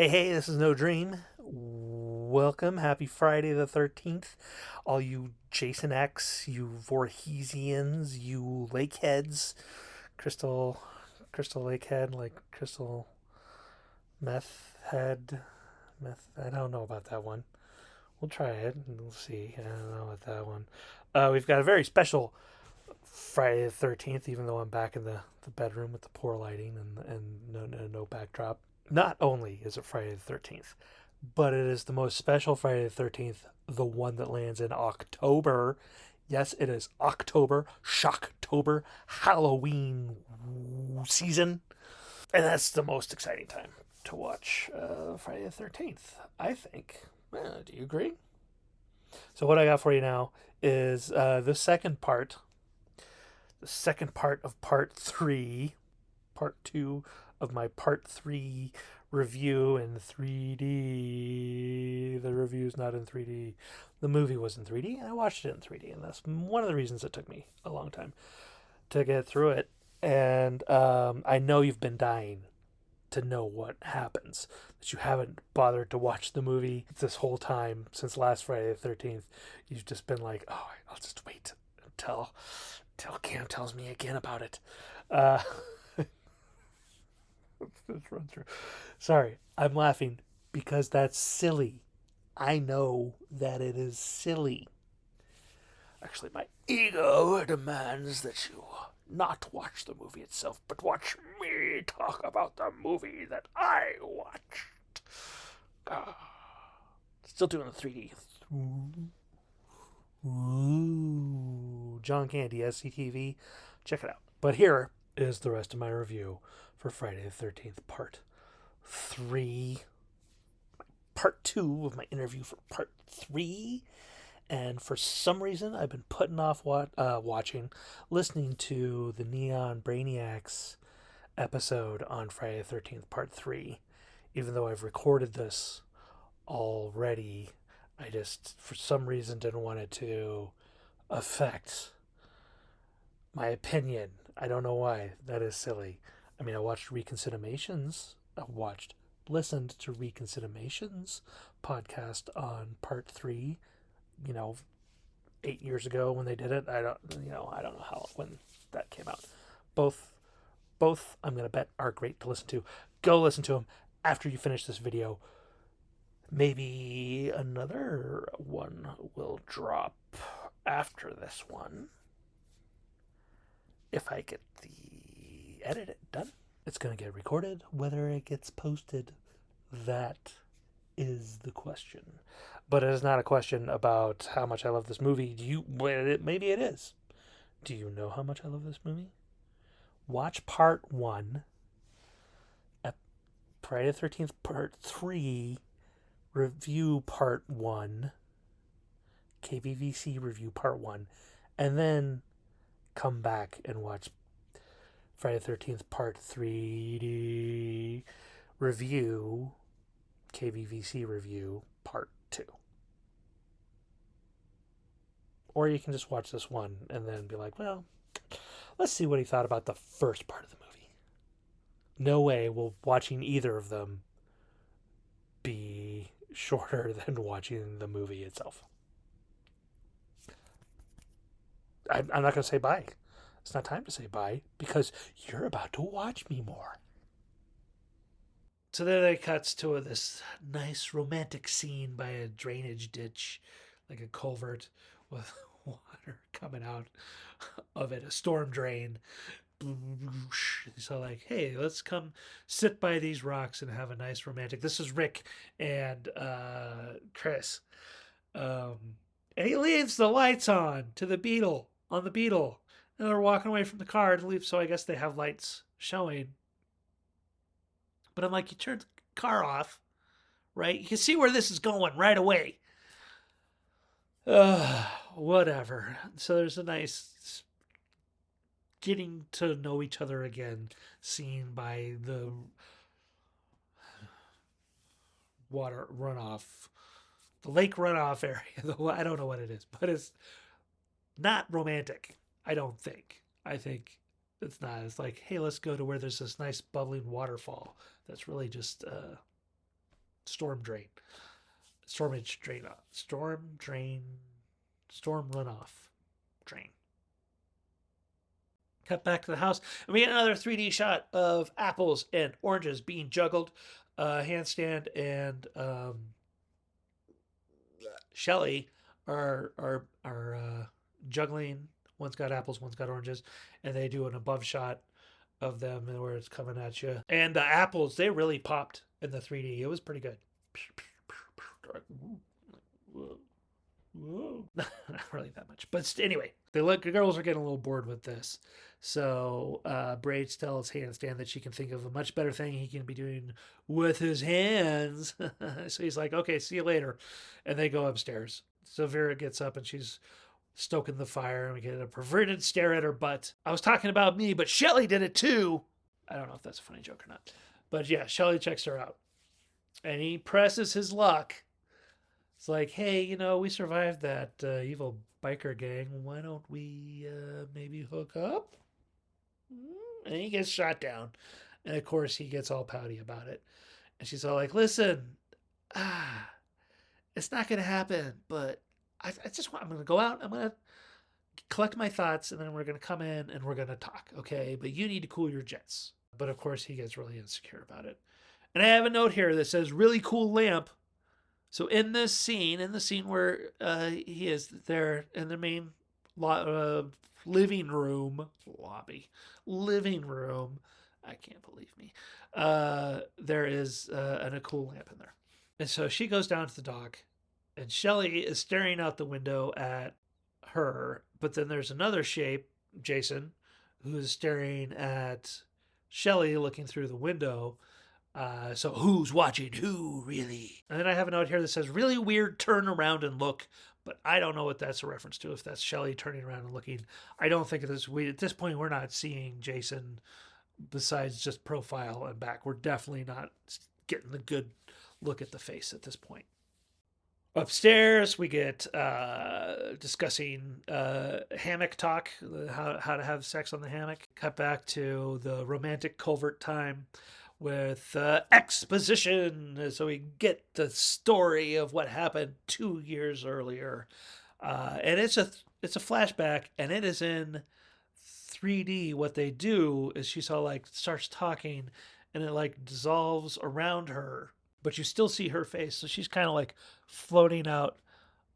Hey, this is No Dream. Welcome. Happy Friday the 13th. All you Jason X, you Voorheesians, you Lakeheads, Crystal Lakehead, like Crystal Meth Head. I don't know about that one. We'll try it and we'll see. I don't know about that one. We've got a very special Friday the 13th, even though I'm back in the bedroom with the poor lighting and no backdrop. Not only is it Friday the 13th, but it is the most special Friday the 13th, the one that lands in October. Yes, it is October, Shocktober, Halloween season. And that's the most exciting time to watch Friday the 13th, I think. Do you agree? So, what I got for you now is the second part of part two of my part three review in 3D. The review's not in 3D. The movie was in 3D, and I watched it in 3D, and that's one of the reasons it took me a long time to get through it. And I know you've been dying to know what happens, that you haven't bothered to watch the movie this whole time since last Friday the 13th. You've just been like, oh, I'll just wait until Cam tells me again about it. Uh, let's run through. Sorry, I'm laughing because that's silly. I know that it is silly. Actually, my ego demands that you not watch the movie itself, but watch me talk about the movie that I watched. Uh, Still doing the 3D. Ooh, John Candy, SCTV. Check it out. But here is the rest of my review for Friday the 13th, Part 3. Part 2 of my interview for Part 3. And for some reason, I've been putting off listening to the Neon Brainiacs episode on Friday the 13th, Part 3. Even though I've recorded this already, I just, for some reason, didn't want it to affect my opinion. I don't know why. That is silly. I mean, I watched Reconsiderations. Listened to Reconsiderations podcast on Part 3, you know, 8 years ago when they did it. I don't know when that came out. Both, I'm gonna bet are great to listen to. Go listen to them after you finish this video. Maybe another one will drop after this one if I get the edit done. It's gonna get recorded. Whether it gets posted, that is the question. But it is not a question about how much I love this movie. Maybe it is. Do you know how much I love this movie? Watch part 1, Friday the 13th, part 3, review part 1, KVVC review part 1, and then come back and watch Friday the 13th, part 3 review, KVVC review part 2. Or you can just watch this one and then be like, well, let's see what he thought about the first part of the movie. No way will watching either of them be shorter than watching the movie itself. I'm not going to say bye. It's not time to say bye because you're about to watch me more. So then it cuts to this nice romantic scene by a drainage ditch, like a culvert with water coming out of it, a storm drain. So like, hey, let's come sit by these rocks and have a nice romantic. This is Rick and Chris, um, and he leaves the lights on to the Beetle on the Beetle, and they're walking away from the car to leave. So I guess they have lights showing. But I'm like, you turned the car off, right? You can see where this is going right away. Whatever. So there's a nice getting to know each other again, seen by the water runoff, the lake runoff area. I don't know what it is, but it's not romantic. I don't think. I think it's not. It's like, hey, let's go to where there's this nice bubbling waterfall. That's really just storm drain, stormage drain, storm drain, storm runoff drain. Cut back to the house, and we get another 3D shot of apples and oranges being juggled. Handstand and Shelly are juggling. One's got apples, one's got oranges, and they do an above shot of them where it's coming at you. And the apples, they really popped in the 3D. It was pretty good. Whoa. Not really that much. But anyway, the girls are getting a little bored with this. So Braid tells Handstand that she can think of a much better thing he can be doing with his hands. So he's like, okay, see you later. And they go upstairs. So Vera gets up and she's stoking the fire, and we get a perverted stare at her butt. I was talking about me, but Shelly did it too. I don't know if that's a funny joke or not. But yeah, Shelly checks her out. And he presses his luck. It's like, hey, we survived that evil biker gang. Why don't we maybe hook up? And he gets shot down. And of course, he gets all pouty about it. And she's all like, listen, it's not going to happen, but I'm going to go out. I'm going to collect my thoughts, and then we're going to come in and we're going to talk, okay? But you need to cool your jets. But of course, he gets really insecure about it. And I have a note here that says, really cool lamp. So in the scene where he is there in the main living room, I can't believe me. There is a cool lamp in there. And so she goes down to the dock, and Shelly is staring out the window at her. But then there's another shape, Jason, who is staring at Shelly looking through the window. So who's watching who, really? And then I have a note here that says, really weird turn around and look, but I don't know what that's a reference to, if that's Shelly turning around and looking. I don't think it is. At this point, we're not seeing Jason besides just profile and back. We're definitely not getting the good look at the face at this point. Upstairs, we get discussing hammock talk, how to have sex on the hammock. Cut back to the romantic covert time with exposition, so we get the story of what happened 2 years earlier, and it's a flashback, and it is in 3D. What they do is she starts talking, and it dissolves around her, but you still see her face, so she's kind of floating out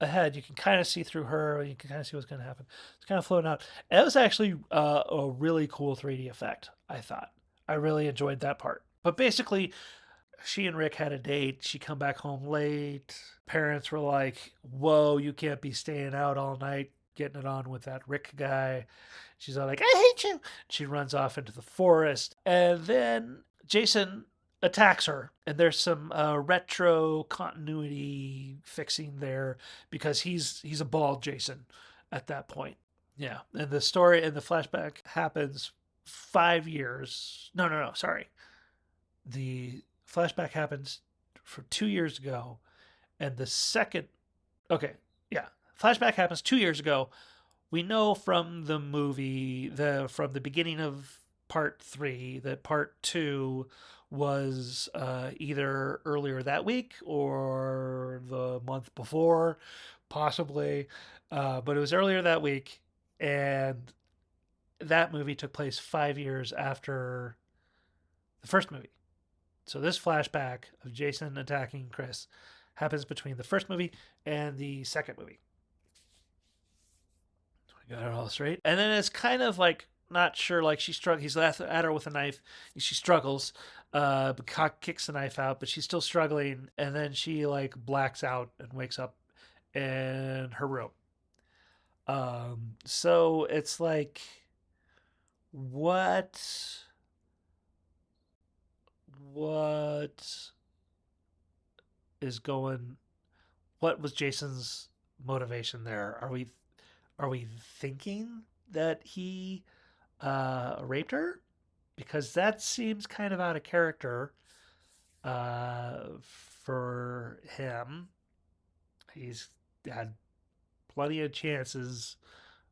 ahead. You can kind of see through her, you can kind of see what's going to happen. It's kind of floating out. And it was actually a really cool 3D effect, I thought. I really enjoyed that part. But basically, she and Rick had a date. She come back home late. Parents were like, whoa, you can't be staying out all night getting it on with that Rick guy. She's all like, I hate you. She runs off into the forest. And then Jason attacks her. And there's some retro continuity fixing there, because he's a bald Jason at that point. Yeah. And the story and the flashback happens 5 years. No, sorry. The flashback happens for 2 years ago, and the second, flashback happens 2 years ago. We know from the movie, from the beginning of part 3, that part 2 was either earlier that week or the month before, possibly, but it was earlier that week, and that movie took place 5 years after the first movie. So this flashback of Jason attacking Chris happens between the first movie and the second movie. We got it all straight. And then it's kind of not sure, he's at her with a knife, and she struggles, but kicks the knife out, but she's still struggling, and then she blacks out and wakes up in her room. So it's what was Jason's motivation there? Are we thinking that he raped her? Because that seems kind of out of character for him. He's had plenty of chances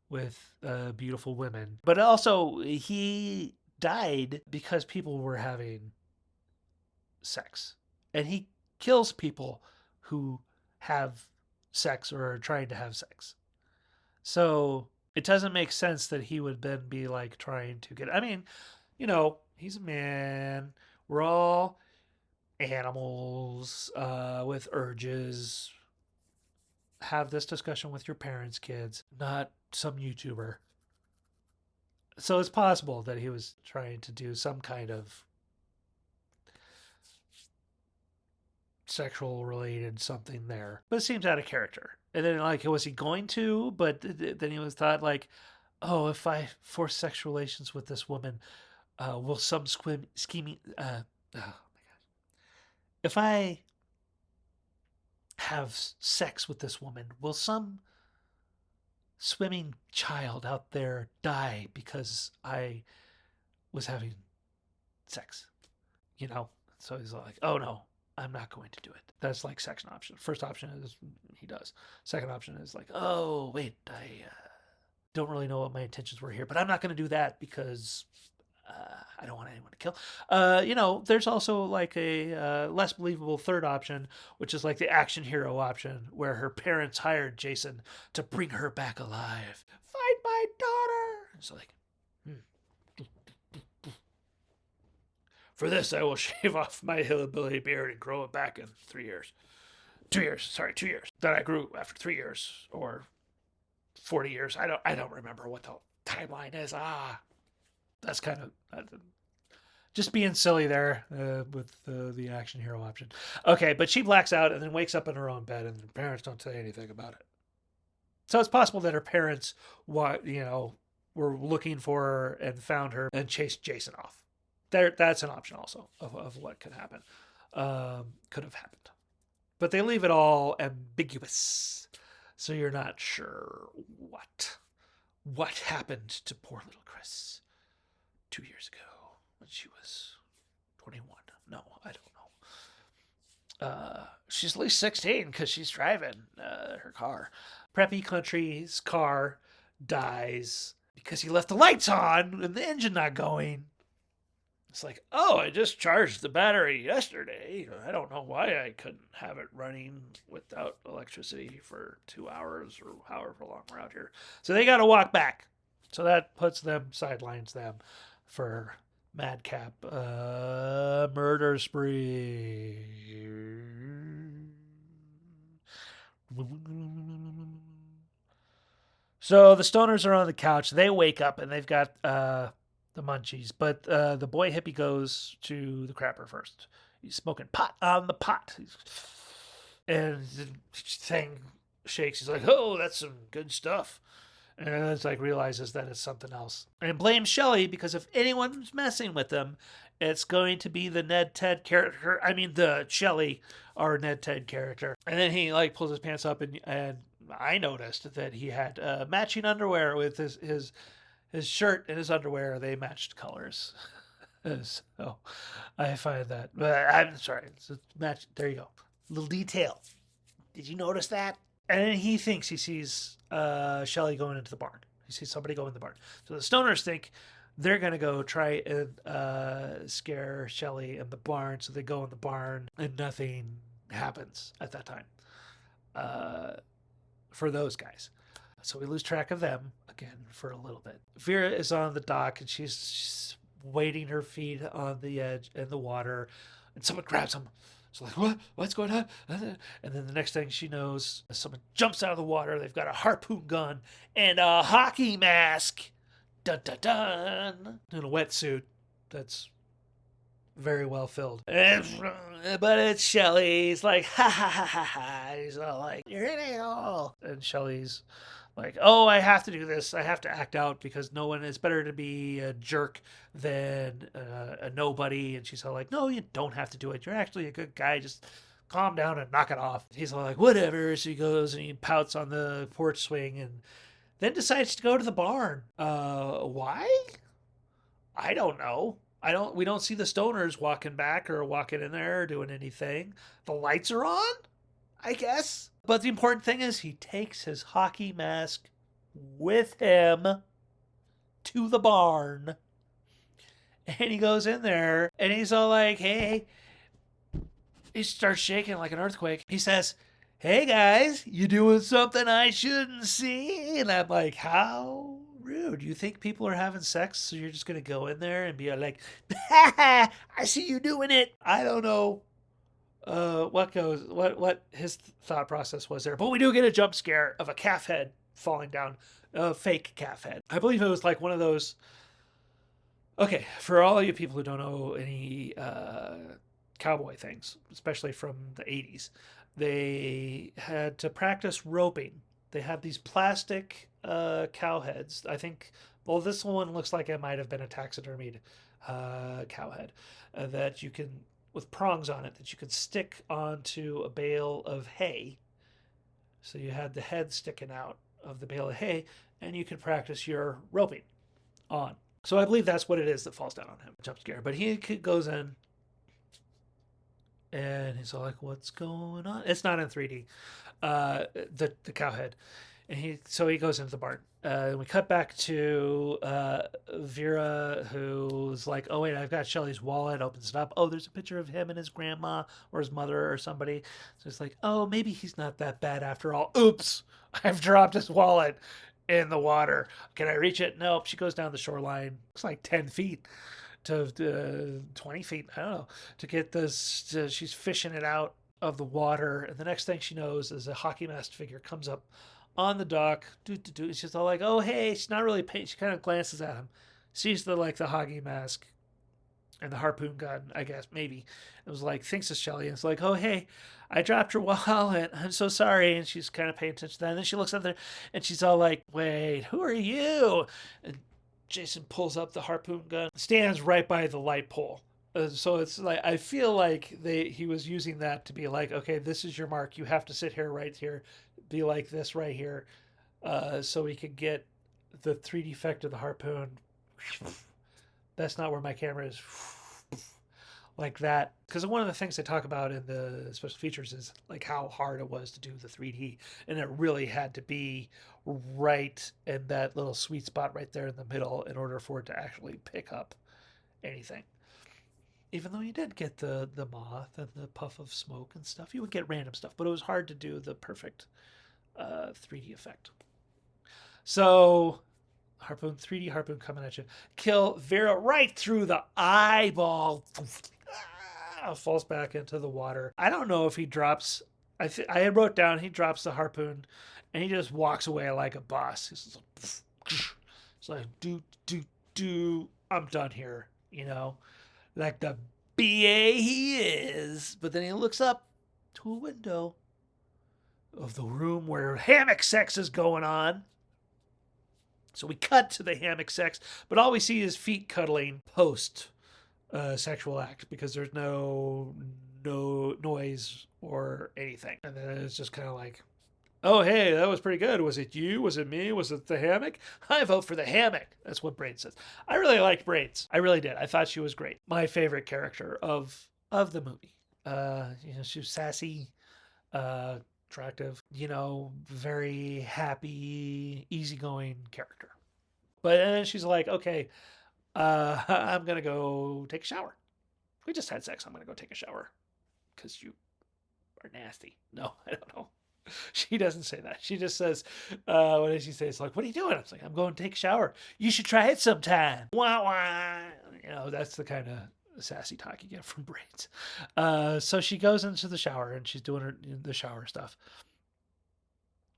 with beautiful women, but also he died because people were having sex, and he kills people who have sex or are trying to have sex. So it doesn't make sense that he would then be like trying to get. I mean, he's a man. We're all animals with urges. Have this discussion with your parents, kids, not some YouTuber. So it's possible that he was trying to do some kind of sexual related something there, but it seems out of character. And then, like, was he going to? But then he was thought like, oh, if I force sexual relations with this woman, will some scheming? Oh my god! If I have sex with this woman, will some swimming child out there die because I was having sex? So he's like, oh no, I'm not going to do it. That's like second option. First option is he does. Second option is like, oh wait, I don't really know what my intentions were here, but I'm not going to do that because I don't want anyone to kill. There's also like a less believable third option, which is like the action hero option, where her parents hired Jason to bring her back alive. Find my daughter. So like, for this, I will shave off my hillbilly beard and grow it back in 3 years. 2 years, sorry, 2 years. That I grew after 3 years or 40 years. I don't remember what the timeline is. That's kind of just being silly there with the action hero option. Okay, but she blacks out and then wakes up in her own bed, and her parents don't say anything about it. So it's possible that her parents, were looking for her and found her and chased Jason off. That's an option also of what could happen, could have happened, but they leave it all ambiguous, so you're not sure what happened to poor little Chris 2 years ago when she was 21. No, I don't know. She's at least 16 because she's driving her car. Preppy Country's car dies because he left the lights on and the engine not going. It's like, oh, I just charged the battery yesterday. I don't know why I couldn't have it running without electricity for 2 hours or however long we're out here. So they got to walk back. So that sidelines them for madcap murder spree. So the stoners are on the couch. They wake up and they've got the munchies, but the boy hippie goes to the crapper first. He's smoking pot on the pot, and the thing shakes. He's like, "Oh, that's some good stuff," and then it's like realizes that it's something else, and blames Shelly because if anyone's messing with him, it's going to be the Ned Ted character. I mean, the Shelly or Ned Ted character. And then he like pulls his pants up, and I noticed that he had matching underwear with his shirt and his underwear. They matched colors. So I find that, but I'm sorry, it's a match. There you go. Little detail. Did you notice that? And then he thinks he sees Shelly going into the barn. He sees somebody go in the barn. So the stoners think they're going to go try and scare Shelly in the barn. So they go in the barn and nothing happens at that time for those guys. So we lose track of them again for a little bit. Vera is on the dock and she's wading her feet on the edge in the water, and someone grabs them. So like, what? What's going on? And then the next thing she knows, someone jumps out of the water. They've got a harpoon gun and a hockey mask. Dun dun dun. In a wetsuit that's very well filled. But it's Shelly. He's like, ha ha ha ha ha. He's all like, you're in it all. And Shelly's like, oh, I have to do this. I have to act out because no one is better to be a jerk than a nobody. And she's all like, no, you don't have to do it. You're actually a good guy. Just calm down and knock it off. He's all like, whatever. So he goes and he pouts on the porch swing and then decides to go to the barn. Why? I don't know. We don't see the stoners walking back or walking in there or doing anything. The lights are on, I guess. But the important thing is he takes his hockey mask with him to the barn. And he goes in there and he's all like, hey, He starts shaking like an earthquake. He says, "Hey guys, you doing something I shouldn't see?" And I'm like, "How rude. You think people are having sex, so you're just going to go in there and be like, I see you doing it." I don't know what his thought process was there. But we do get a jump scare of a calf head falling down, a fake calf head. I believe it was like one of those. Okay, for all you people who don't know any cowboy things, especially from the 80s, they had to practice roping. They had these plastic cow heads. I think, well, this one looks like it might have been a taxidermied cow head that you can, with prongs on it, that you could stick onto a bale of hay. So you had the head sticking out of the bale of hay, and you could practice your roping on. So I believe that's what it is that falls down on him, jump scare. But he goes in and he's all like, "What's going on?" It's not in 3D, the cow head, and he goes into the barn. And we cut back to Vera, who's like, "Oh wait, I've got Shelly's wallet." Opens it up. Oh, there's a picture of him and his grandma or his mother or somebody. So it's like, "Oh, maybe he's not that bad after all." Oops, I've dropped his wallet in the water. Can I reach it? Nope. She goes down the shoreline. It's like 10 feet to 20 feet. I don't know. To get this, she's fishing it out of the water. And the next thing she knows is a hockey masked figure comes up on the dock. She's all like, "Oh, hey." She's not really paying. She kind of glances at him. Sees the hockey mask and the harpoon gun, I guess, maybe. It was like, thinks it's Shelly. And it's like, "Oh, hey, I dropped your wallet. I'm so sorry." And she's kind of paying attention to that. And then she looks up there and she's all like, "Wait, who are you?" And Jason pulls up the harpoon gun, stands right by the light pole. So it's like, I feel like he was using that to be like, "Okay, this is your mark. You have to sit here, right here, be like this right here," so we could get the 3D effect of the harpoon. That's not where my camera is. Like that, because one of the things they talk about in the special features is like how hard it was to do the 3D, and it really had to be right in that little sweet spot right there in the middle in order for it to actually pick up anything. Even though you did get the moth and the puff of smoke and stuff, you would get random stuff, but it was hard to do the perfect 3D effect. So harpoon, 3D harpoon coming at you, kill Vera right through the eyeball. Falls back into the water. I don't know if he drops. I wrote down he drops the harpoon, and he just walks away like a boss. He's like, do. I'm done here. Like the BA he is. But then he looks up to a window of the room where hammock sex is going on. So we cut to the hammock sex, but all we see is feet cuddling post sexual act, because there's no noise or anything. And then it's just kind of like, "Oh, hey, that was pretty good. Was it you? Was it me? Was it the hammock? I vote for the hammock." That's what Brains says. I really liked Brains. I really did. I thought she was great. My favorite character of the movie. She was sassy, attractive, very happy, easygoing character. But then she's like, "Okay, I'm gonna go take a shower. We just had sex. I'm gonna go take a shower because you are nasty." No, I don't know. She doesn't say that. She just says, "What does she say?" It's like, "What are you doing?" I was like, "I'm going to take a shower. You should try it sometime." Wah wah. That's the kind of sassy talk you get from Brains. So she goes into the shower and she's doing the shower stuff.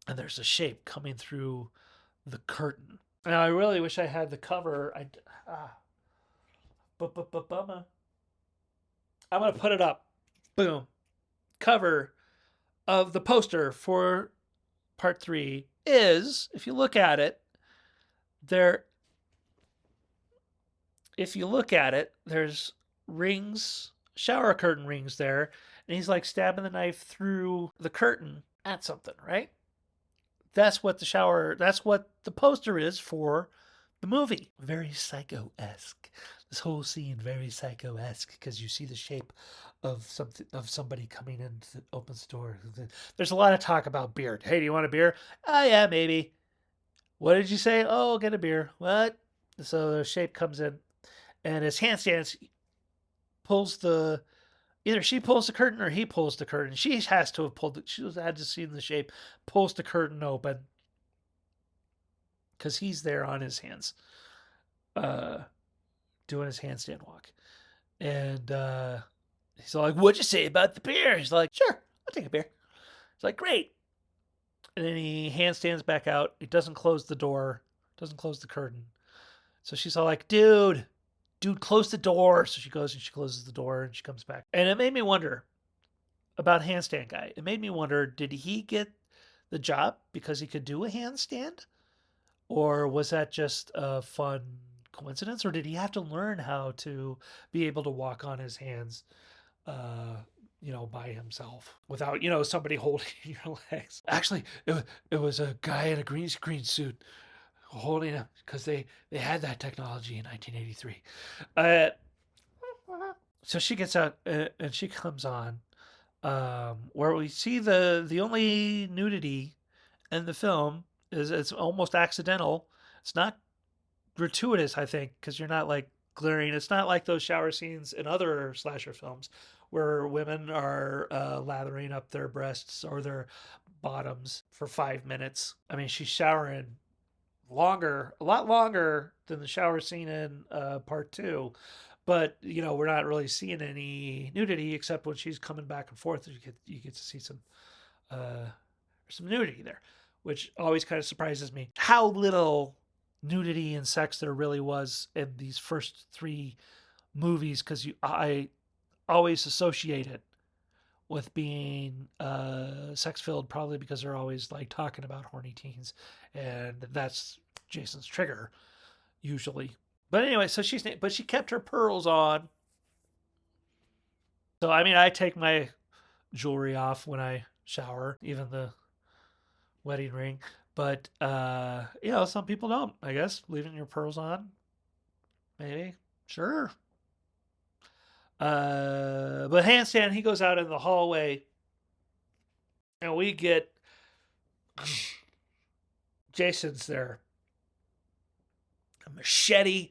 And there's a shape coming through the curtain. Now I really wish I had the cover. Bummer. I'm gonna put it up. Boom. Cover of the poster for Part 3 is, if you look at it, there's rings, shower curtain rings there, and he's like stabbing the knife through the curtain at something, right? That's what the poster is for the movie. Very Psycho-esque. This whole scene very Psycho-esque, because you see the shape of somebody coming in that opens the door. There's a lot of talk about beer. "Hey, do you want a beer?" "Oh yeah, maybe." "What did you say?" "Oh, get a beer." "What?" So the shape comes in, and his handstands pulls the Either she pulls the curtain or he pulls the curtain. She has to have pulled it. She had to see the shape, pulls the curtain open because he's there on his hands, uh, doing his handstand walk. And he's like, "What'd you say about the beer?" He's like, "Sure, I'll take a beer." He's like, "Great." And then he handstands back out. He doesn't close the door, doesn't close the curtain. So she's all like, dude, close the door. So she goes and she closes the door and she comes back. And it made me wonder about handstand guy. It made me wonder, did he get the job because he could do a handstand? Or was that just a fun coincidence? Or did he have to learn how to be able to walk on his hands, uh, by himself without, somebody holding your legs? Actually, it was a guy in a green screen suit holding him because they had that technology in 1983. Uh, so she gets out and she comes on, where we see the only nudity in the film is it's almost accidental. It's not gratuitous, I think, because you're not like glaring. It's not like those shower scenes in other slasher films where women are lathering up their breasts or their bottoms for 5 minutes. I mean, she's showering a lot longer than the shower scene in part two. But we're not really seeing any nudity except when she's coming back and forth. You get to see uh, some nudity there, which always kind of surprises me. How little nudity and sex there really was in these first three movies, because I always associate it with being sex filled, probably because they're always like talking about horny teens, and that's Jason's trigger usually. But anyway, so she kept her pearls on. So I mean, I take my jewelry off when I shower, even the wedding ring. But some people don't. I guess leaving your pearls on, maybe, sure. But handstand, he goes out in the hallway, and we get Jason's there, a machete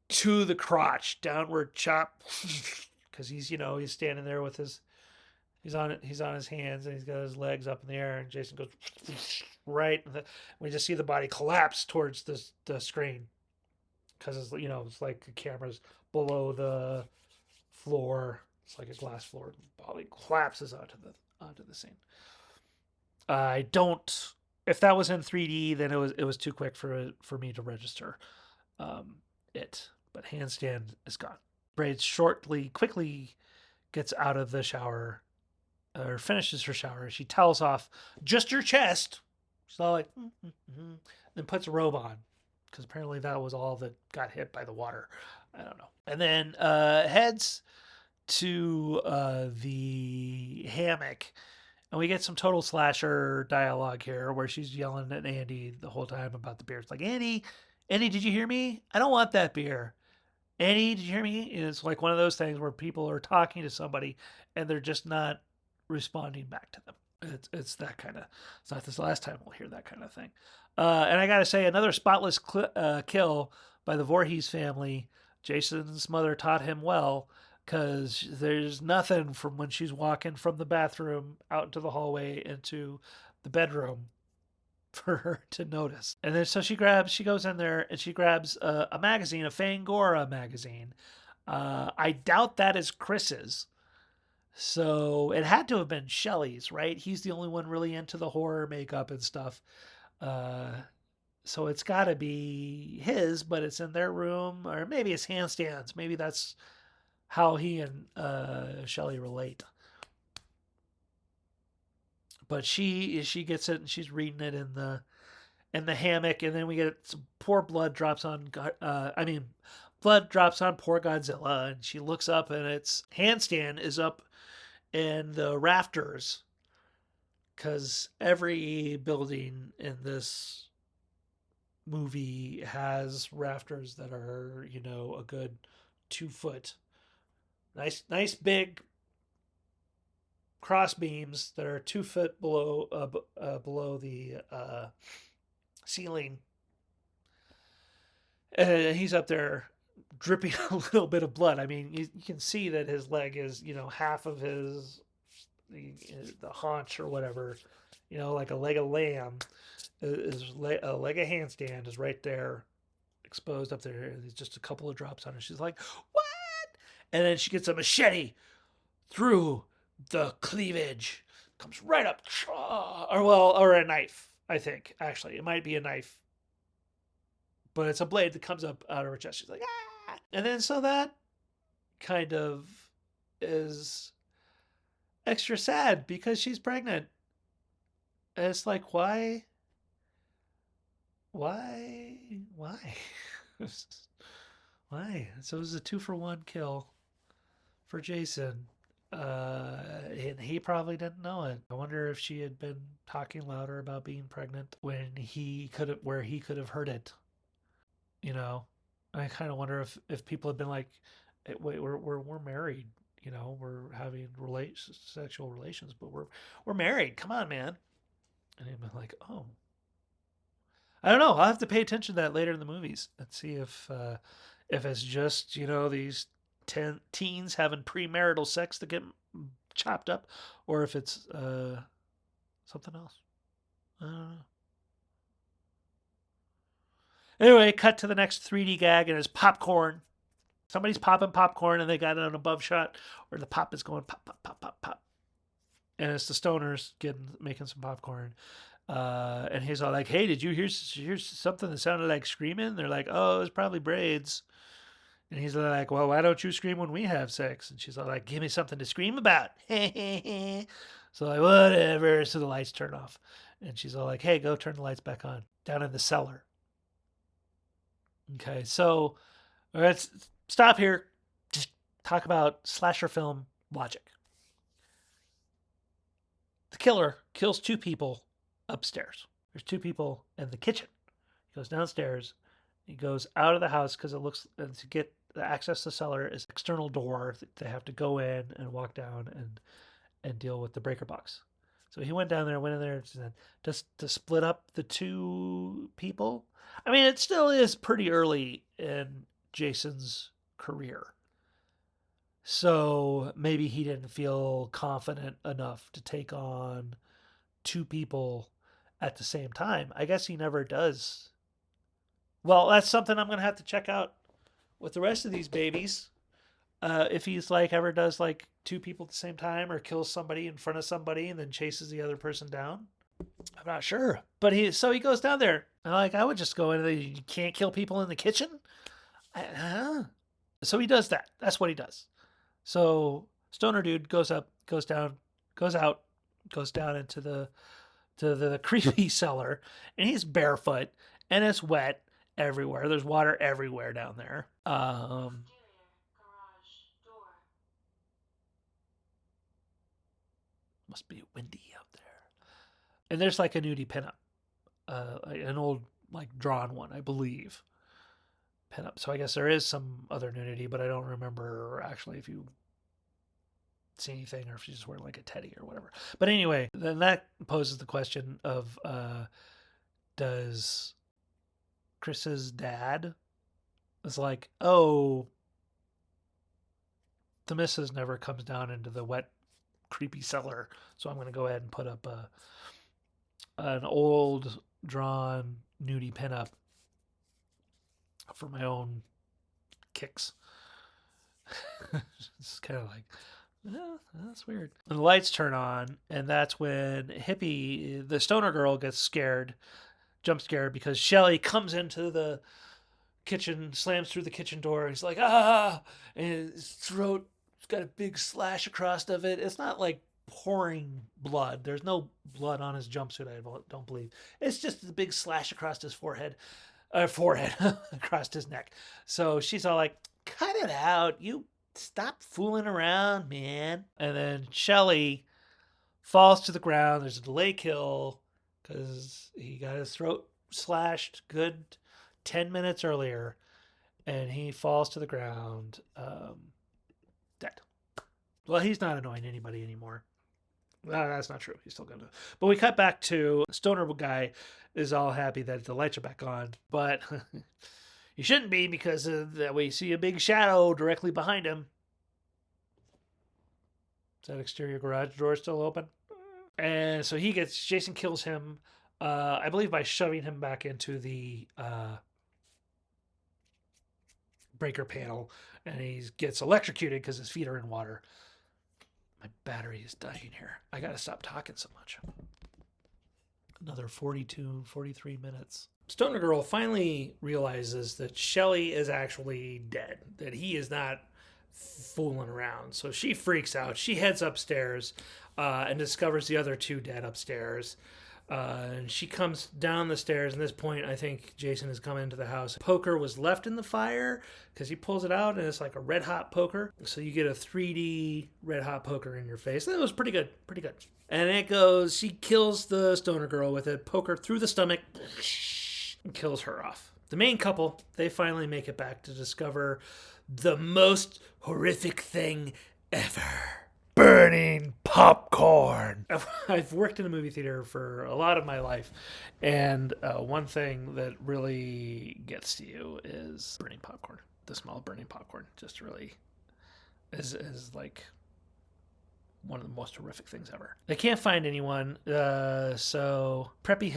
to the crotch, downward chop, because he's standing there with he's on his hands and he's got his legs up in the air, and Jason goes right. We just see the body collapse towards the screen because it's like the camera's below the floor. It's like a glass floor. The body collapses onto the scene. I don't. If that was in 3D, then it was too quick for me to register it. But handstand is gone. Braids quickly gets out of the shower or finishes her shower. She towels off just her chest. She's all like, then puts a robe on because apparently that was all that got hit by the water. I don't know. And then heads to the hammock. And we get some total slasher dialogue here where she's yelling at Andy the whole time about the beer. It's like, Andy, did you hear me? I don't want that beer. Andy, did you hear me? And it's like one of those things where people are talking to somebody and they're just not responding back to them. It's that kind of. It's not this last time we'll hear that kind of thing. And I got to say, another spotless kill by the Voorhees family. Jason's mother taught him well, because there's nothing from when she's walking from the bathroom out into the hallway into the bedroom for her to notice. And then so she goes in there and she grabs a magazine, a Fangora magazine. I doubt that is Chris's. So it had to have been Shelley's, right? He's the only one really into the horror makeup and stuff. So it's got to be his, but it's in their room, or maybe it's handstands. Maybe that's how he and Shelley relate. But she gets it and she's reading it in the hammock, and then we get some poor blood drops on. Blood drops on poor Godzilla, and she looks up, and its handstand is up in the rafters, because every building in this movie has rafters that are a good 2 foot. Nice big cross beams that are 2 foot below the ceiling. And he's up there dripping a little bit of blood. I mean, you can see that his leg is, half of the haunch or whatever, like a leg of lamb, a leg of handstand is right there, exposed up there. There's just a couple of drops on her. She's like, "What?" And then she gets a machete through the cleavage, comes right up, or a knife. I think actually it might be a knife, but it's a blade that comes up out of her chest. She's like, "Ah!" And then so that kind of is extra sad because she's pregnant. And it's like, why? Why? Why? Why? So it was a 2-for-1 kill for Jason. And he probably didn't know it. I wonder if she had been talking louder about being pregnant where he could have heard it. I kind of wonder if people had been like, "Wait, we're married. We're having sexual relations, but we're married. Come on, man." And he'd been like, "Oh, I don't know. I'll have to pay attention to that later in the movies and see if it's just these teens having premarital sex to get chopped up, or if it's something else. I don't know. Anyway, cut to the next 3D gag, and it's popcorn. Somebody's popping popcorn, and they got it on above shot where the pop is going pop, pop, pop, pop, pop. And it's the stoners making some popcorn. And he's all like, "Hey, did you hear something that sounded like screaming?" They're like, "Oh, it was probably braids." And he's like, "Well, why don't you scream when we have sex?" And she's all like, "Give me something to scream about." So like, whatever. So the lights turn off. And she's all like, "Hey, go turn the lights back on down in the cellar." Okay, so let's stop here. Just talk about slasher film logic. The killer kills 2 people upstairs. There's 2 people in the kitchen. He goes downstairs. He goes out of the house because it looks to get the access to the cellar is an external door. They have to go in and walk down and deal with the breaker box. So he went in there to split up the 2 people. I mean, it still is pretty early in Jason's career. So maybe he didn't feel confident enough to take on 2 people at the same time. I guess he never does. Well, that's something I'm going to have to check out with the rest of these babies. If he's like ever does like 2 people at the same time or kills somebody in front of somebody and then chases the other person down. I'm not sure. But he goes down there. And I would just go in there. You can't kill people in the kitchen? So he does that. That's what he does. So stoner dude goes out into the creepy cellar, and he's barefoot and it's wet everywhere. There's water everywhere down there. Must be windy out there. And there's like a nudie pinup, an old like drawn one, I believe. Pinup. So I guess there is some other nudity, but I don't remember actually if you see anything or if she's just wearing like a teddy or whatever. But anyway, then that poses the question of does Chris's dad is like, "Oh, the missus never comes down into the wet, creepy cellar, so I'm going to go ahead and put up an old drawn nudie pinup for my own kicks." It's kind of like, yeah, that's weird. And the lights turn on, and that's when Hippie, the stoner girl, gets scared, jump scared, because Shelly comes into the kitchen, slams through the kitchen door. He's like, "Ah!" And his throat's got a big slash across of it. It's not like pouring blood. There's no blood on his jumpsuit, I don't believe. It's just a big slash across his forehead across his neck. So she's all like, "Cut it out. You stop fooling around, man." And then Shelly falls to the ground. There's a delay kill because he got his throat slashed good 10 minutes earlier, and he falls to the ground dead. Well, he's not annoying anybody anymore. That's not true. He's still going to. But we cut back to the stoner guy is all happy that the lights are back on, but He shouldn't be because that we see a big shadow directly behind him. Is that exterior garage door still open? And so Jason kills him, I believe by shoving him back into the breaker panel, and he gets electrocuted because his feet are in water. My battery is dying here. I gotta stop talking so much. Another 42, 43 minutes. Stoner Girl finally realizes that Shelly is actually dead, that he is not fooling around. So she freaks out. She heads upstairs and discovers the other two dead upstairs. And she comes down the stairs. At this point, I think Jason has come into the house. Poker was left in the fire because he pulls it out and it's like a red hot poker. So you get a 3D red hot poker in your face. That was pretty good. Pretty good. And it goes, she kills the Stoner Girl with a poker through the stomach and kills her off. The main couple, they finally make it back to discover the most horrific thing ever. Burning popcorn. I've worked in a movie theater for a lot of my life, and one thing that really gets to you is burning popcorn. The smell of burning popcorn just really is like one of the most horrific things ever. They can't find anyone, so Preppy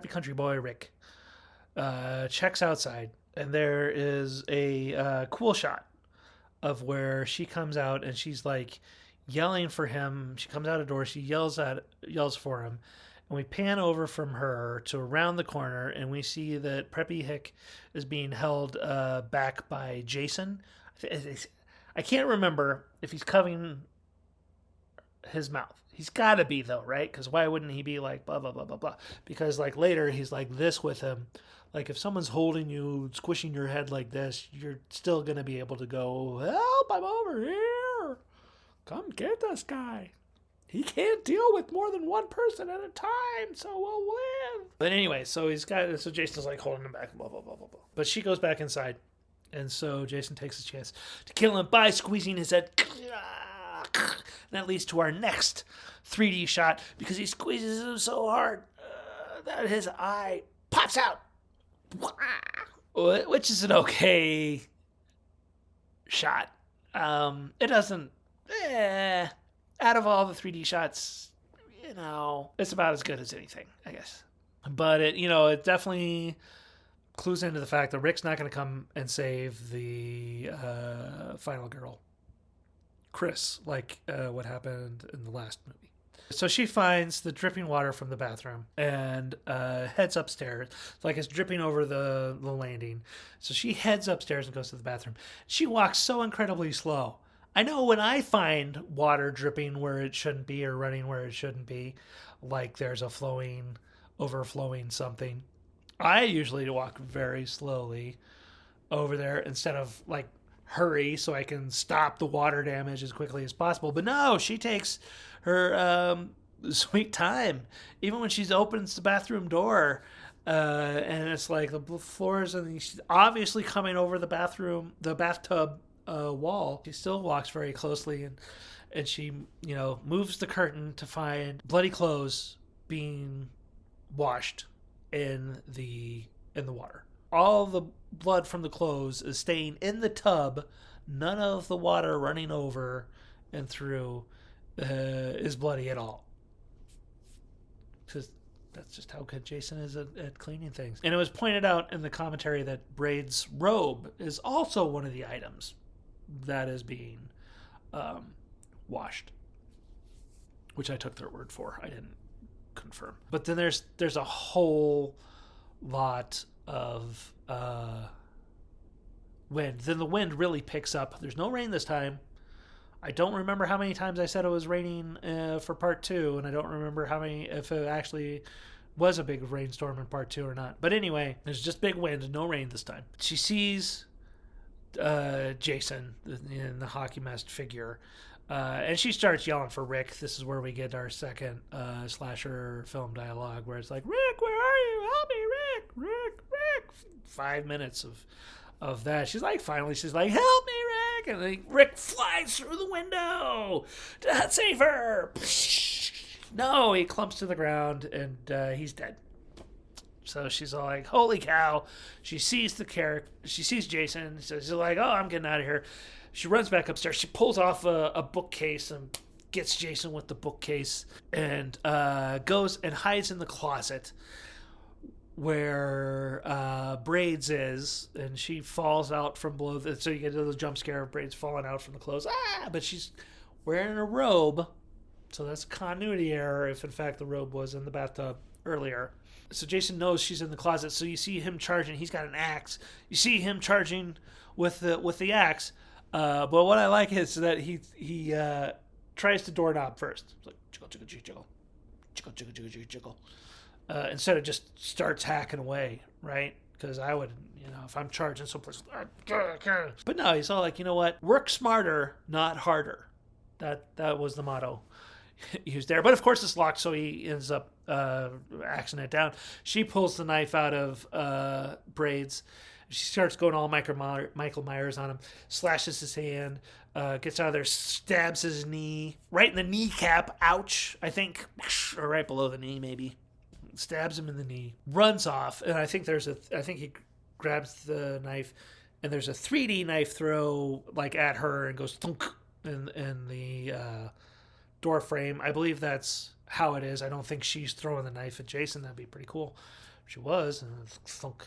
Country Boy Rick checks outside, and there is a cool shot of where she comes out and she's like yelling for him. She comes out a door, she yells for him, and we pan over from her to around the corner, and we see that Preppy Hick is being held back by Jason. I can't remember if he's covering his mouth. He's got to be, though, right? Because why wouldn't he be like blah, blah, blah, blah, blah? Because like later he's like this with him. Like if someone's holding you, squishing your head like this, you're still going to be able to go, help, I'm over here. Come get this guy. He can't deal with more than one person at a time, so we'll win. But anyway, so Jason's like holding him back, blah, blah, blah, blah, blah. But she goes back inside. And so Jason takes a chance to kill him by squeezing his head. And that leads to our next 3D shot because he squeezes him so hard that his eye pops out. Which is an okay shot. It doesn't... out of all the 3D shots, it's about as good as anything, I guess. But it definitely clues into the fact that Rick's not going to come and save the final girl, Chris, like what happened in the last movie. So she finds the dripping water from the bathroom and heads upstairs. Like it's dripping over the landing. So she heads upstairs and goes to the bathroom. She walks so incredibly slow. I know when I find water dripping where it shouldn't be or running where it shouldn't be, like there's a overflowing something, I usually walk very slowly over there instead of like hurry so I can stop the water damage as quickly as possible. But no, she takes her sweet time. Even when she opens the bathroom door, and it's like the floors, and she's obviously coming over the bathtub wall. She still walks very closely, and she moves the curtain to find bloody clothes being washed in the water. All the blood from the clothes is staying in the tub. None of the water running over and through is bloody at all. Because that's just how good Jason is at cleaning things. And it was pointed out in the commentary that Braid's robe is also one of the items that is being washed, which I took their word for. I didn't confirm. But then there's a whole lot of wind. Then the wind really picks up. There's no rain this time. I don't remember how many times I said it was raining for part 2, and I don't remember if it actually was a big rainstorm in part 2 or not. But anyway, there's just big wind and no rain this time. She sees Jason in the hockey masked figure, and she starts yelling for Rick. This is where we get our second slasher film dialogue, where it's like, Rick, where are you? Help me, Rick! Rick! 5 minutes of that. She's like, help me, Rick! And then Rick flies through the window to save her. No, he clumps to the ground, and he's dead. So she's all like, "Holy cow!" She sees the character. She sees Jason. So she's like, "Oh, I'm getting out of here." She runs back upstairs. She pulls off a bookcase and gets Jason with the bookcase, and goes and hides in the closet where Braids is, and she falls out from below. So you get a little jump scare of Braids falling out from the clothes. But she's wearing a robe, so that's a continuity error if in fact the robe was in the bathtub earlier. So Jason knows she's in the closet. So you see him charging. He's got an axe. You see him charging with the axe. But what I like is that he tries to doorknob first. It's like jiggle, jiggle, jiggle, jiggle, jiggle, jiggle, jiggle, jiggle. Instead of just starts hacking away, right? Because I would, if I'm charging someplace, but no, he's all like, you know what? Work smarter, not harder. That was the motto used there. But of course it's locked, so he ends up axing it down. She pulls the knife out of Braids. She starts going all Michael Myers on him, slashes his hand, gets out of there, stabs his knee, right in the kneecap, ouch, I think, or right below the knee maybe. Stabs him in the knee, runs off, and I think he grabs the knife, and there's a 3D knife throw like at her and goes thunk in the door frame. I believe that's how it is. I don't think she's throwing the knife at Jason. That'd be pretty cool if she was. And thunk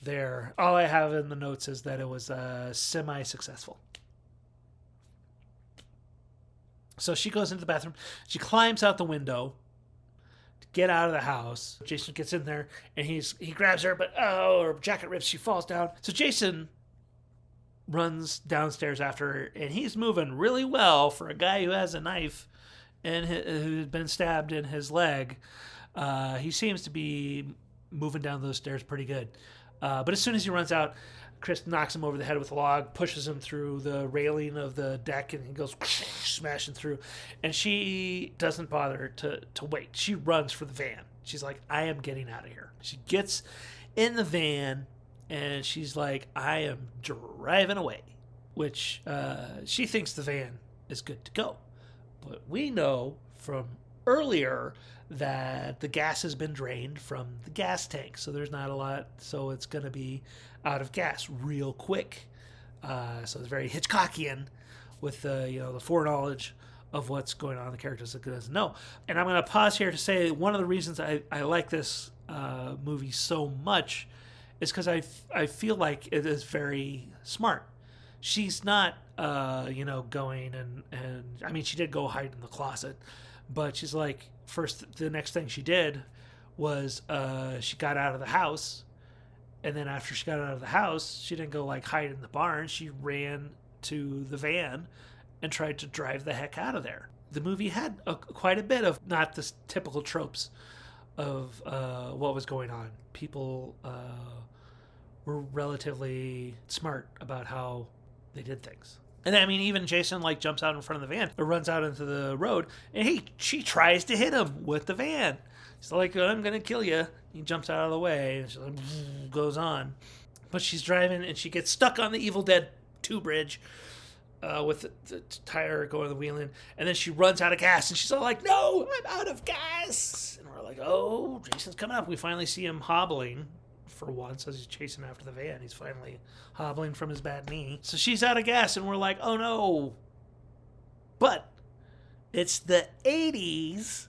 there. All I have in the notes is that it was semi-successful. So she goes into the bathroom. She climbs out the window to get out of the house. Jason gets in there and he grabs her, but her jacket rips. She falls down. So Jason runs downstairs after her, and he's moving really well for a guy who has a knife and who's been stabbed in his leg. He seems to be moving down those stairs pretty good. But as soon as he runs out, Chris knocks him over the head with a log, pushes him through the railing of the deck, and he goes smashing through. And she doesn't bother to wait. She runs for the van. She's like, I am getting out of here. She gets in the van, and she's like, I am driving away, which she thinks the van is good to go. But we know from earlier that the gas has been drained from the gas tank, so there's not a lot, so it's going to be out of gas real quick. So it's very Hitchcockian with the foreknowledge of what's going on. The characters that doesn't know. And I'm going to pause here to say one of the reasons I like this movie so much is because I feel like it is very smart. She's not going and I mean, she did go hide in the closet, but she's like, first, the next thing she did was she got out of the house, and then after she got out of the house, she didn't go like hide in the barn. She ran to the van and tried to drive the heck out of there. The movie had quite a bit of not the typical tropes of what was going on. People were relatively smart about how they did things. And I mean, even Jason jumps out in front of the van or runs out into the road, and she tries to hit him with the van. She's like, I'm going to kill you. He jumps out of the way, and she goes on. But she's driving, and she gets stuck on the Evil Dead 2 bridge with the tire going the wheel in. And then she runs out of gas, and she's all like, no, I'm out of gas. And we're like, oh, Jason's coming up. We finally see him hobbling. For once, as he's chasing after the van, he's finally hobbling from his bad knee. So she's out of gas, and we're like, oh no. But it's the 80s,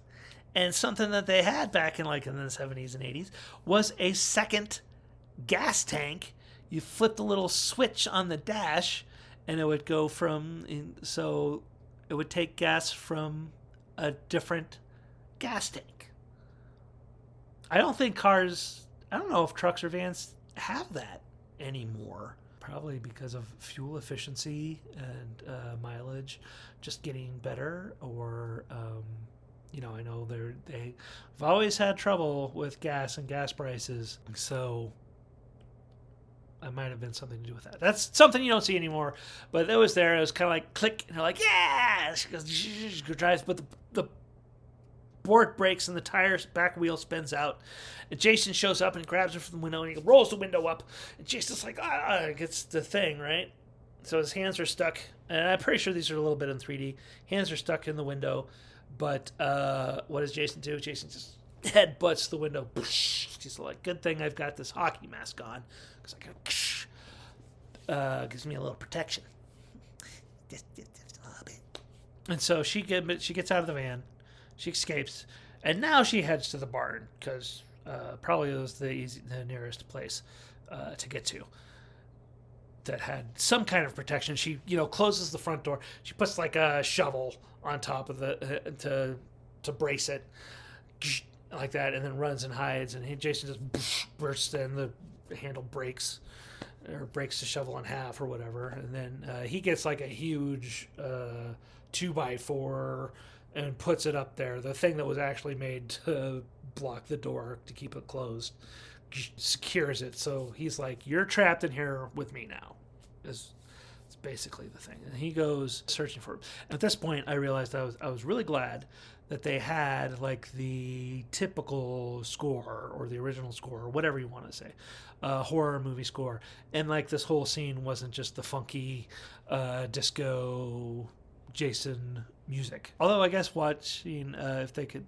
and something that they had back in the 70s and 80s was a second gas tank. You flip the little switch on the dash, and it would go so it would take gas from a different gas tank. I don't know if trucks or vans have that anymore. Probably because of fuel efficiency and mileage just getting better, or I know they've always had trouble with gas and gas prices, so that might have been something to do with that. That's something you don't see anymore, but it was there. It was kind of like click, and they're like, yeah, she drives, but the board breaks and the tire's back wheel spins out. And Jason shows up and grabs her from the window, and he rolls the window up. And Jason's like, gets the thing, right? So his hands are stuck. And I'm pretty sure these are a little bit in 3D. Hands are stuck in the window. But what does Jason do? Jason just head butts the window. She's like, good thing I've got this hockey mask on, because I can gives me a little protection. Just a little bit. And so she gets out of the van, she escapes, and now she heads to the barn because probably it was the nearest place to get to that had some kind of protection. She closes the front door. She puts like a shovel on top of the to brace it like that, and then runs and hides. And Jason just bursts in. The handle breaks the shovel in half or whatever, and then he gets like a huge 2x4 and puts it up there. The thing that was actually made to block the door to keep it closed, secures it. So he's like, "You're trapped in here with me now." It's basically the thing. And he goes searching for him. And at this point, I realized I was really glad that they had like the typical score or the original score or whatever you want to say, horror movie score, and like this whole scene wasn't just the funky disco Jason music. Although I guess watching if they could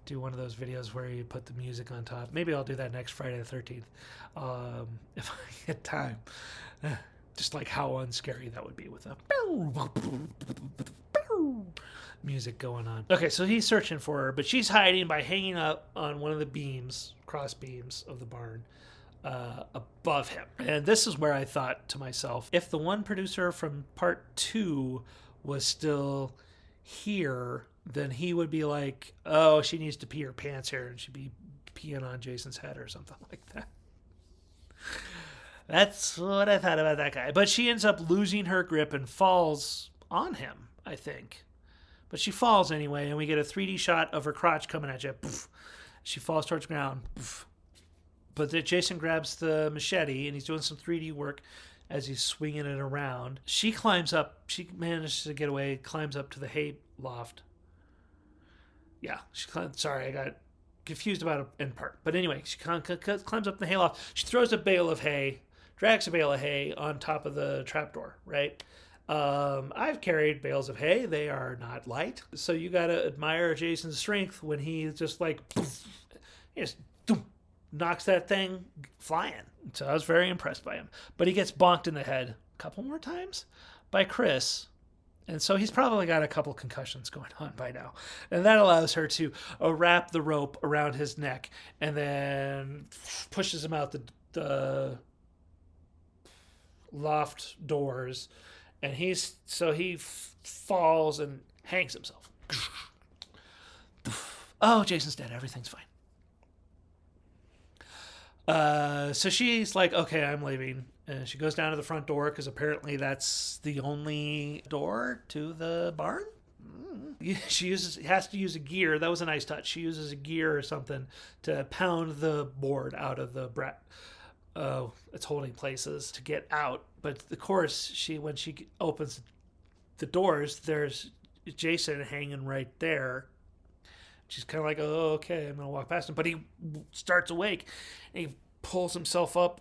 do one of those videos where you put the music on top, maybe I'll do that next Friday the 13th if I get time. Just like how unscary that would be with a music going on. Okay, so he's searching for her, but she's hiding by hanging up on one of the beams, cross beams of the barn above him. And this is where I thought to myself, if the one producer from Part 2 was still here, then he would be like, oh, she needs to pee her pants here, and she'd be peeing on Jason's head or something like that. That's what I thought about that guy. But she ends up losing her grip and falls on him, I think. But she falls anyway, and we get a 3D shot of her crotch coming at you. Poof. She falls towards the ground. Poof. But Jason grabs the machete, and he's doing some 3D work as he's swinging it around. She climbs up. She manages to get away, climbs up to the hay loft. Yeah, sorry, I got confused about an part. But anyway, she climbs up the hayloft. She throws a bale of hay, drags a bale of hay on top of the trapdoor, right? I've carried bales of hay. They are not light. So you got to admire Jason's strength when he just like, poof, he just knocks that thing flying. So I was very impressed by him. But he gets bonked in the head a couple more times by Chris. And so he's probably got a couple concussions going on by now. And that allows her to wrap the rope around his neck and then pushes him out the loft doors. And he falls and hangs himself. Oh, Jason's dead. Everything's fine. So she's like, okay, I'm leaving. And she goes down to the front door because apparently that's the only door to the barn. She has to use a gear. That was a nice touch. She uses a gear or something to pound the board out of the its holding places to get out. But of course, when she opens the doors, there's Jason hanging right there. She's kind of like, oh, okay, I'm going to walk past him. But he starts awake, and he pulls himself up